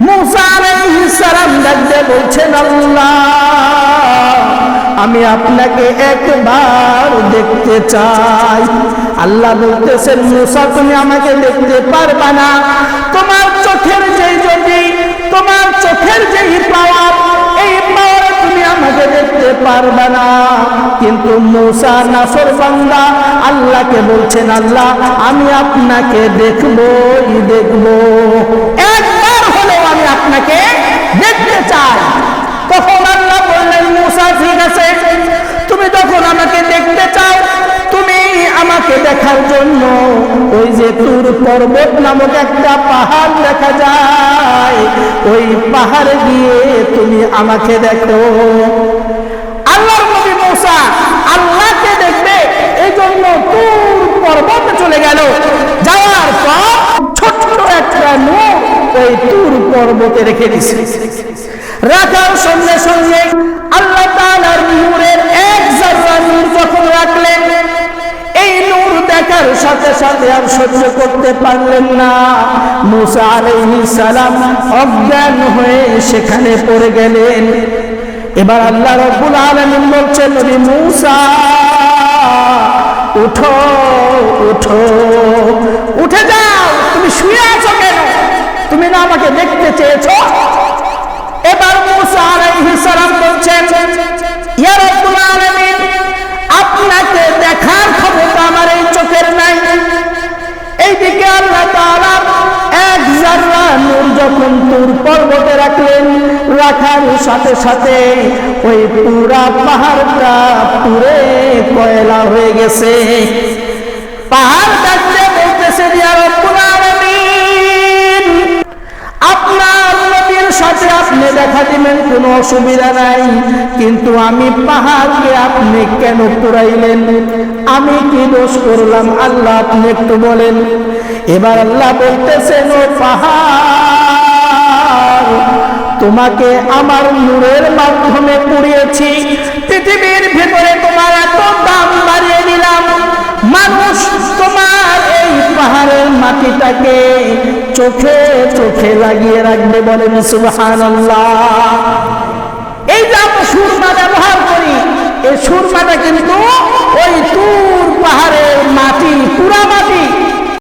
মূসা আলাইহিস সালাম ডাকতে বলছেন, আল্লাহ আমি আপনাকে একবার দেখতে চাই। আল্লাহ বলতেছেন, মূসা তুমি আমাকে দেখতে পারবা না, তোমার চোখের যেই জ্যোতি, তোমার চোখের যেই পাওয়ার, এই পাওয়ারে তুমি আমাকে দেখতে পারবা না। কিন্তু মূসা নাফরবান্দা আল্লাহকে বলছেন, আল্লাহ আমি আপনাকে দেখবই দেখব, একবার হলেও আমি আপনাকে দেখতে চাই। তখন আল্লাহ বললেন, মূসা ঠিক আছে, তুমি যখন আমাকে দেখতে চাও, তুমি আমাকে দেখার জন্য ওই যে তুর পর্বত নামক একটা পাহাড় দেখা যায়, ওই পাহাড়ে গিয়ে তুমি আমাকে দেখো। আল্লাহর নবী মূসা আল্লাহকে দেখবে এই জন্য তুর পর্বতে চলে গেল। যাওয়ার পর ছোট্ট একটা নূর ওই তুর পর্বতে রেখে দিছে। রাখার সঙ্গে সঙ্গে আল্লাহ তাআলার নূরের এক জাররা নূর যখন রাখলেন, এই নূর দেখার সাথে সাথে আর সহ্য করতে পারলেন না। মূসা আলাইহিস সালাম অজ্ঞান হয়ে সেখানে পড়ে গেলেন। এবার আল্লাহ রাব্বুল আলামিন বলছেন, নবী মূসা উঠো উঠো, উঠে যাও, তুমি শুয়ে আছো কেন? তুমি না আমাকে দেখতে চেয়েছো? এবার মূসা আলাইহিস সালাম বলছেন, ইয়া রাব্বুল আলামিন, আপনাকে দেখার ক্ষমতা আমার এই চোখের নাই। এইদিকে আল্লাহ তাআলা এক জাররা নূর যখন তুর পর্বতে রাখলেন, রাখার সাথে সাথে ওই পুরা পাহাড়টা পুরে কয়লা হয়ে গেছে। পাহাড় ডাকতে বলতেছে, ইয়া রাব্বুল আলামিন, আপনার নবীর সাথে আপনি দেখা দিবেন, কোনো অসুবিধা নাই, কিন্তু আমি পাহাড়কে আপনি কেন পুরাইলেন? আমি কি দোষ করলাম আল্লাহ, আপনি একটু বলেন। এবার আল্লাহ বলতেছেন, ও পাহাড়, তোমাকে আমার নূরের মাধ্যমে পুড়িয়েছি, পৃথিবীর ভিতরে তোমার এত দাম বাড়িয়ে দিলাম, মানুষ তোমার এই পাহাড়ের মাটিটাকে চোখে চোখে লাগিয়ে রাখবে। বলেন সুবহানাল্লাহ। এই যে আমরা সুরমা ব্যবহার করি, এই সুরমাটা কিন্তু ওই তুর পাহাড়ের মাটি, পুরা মাটি,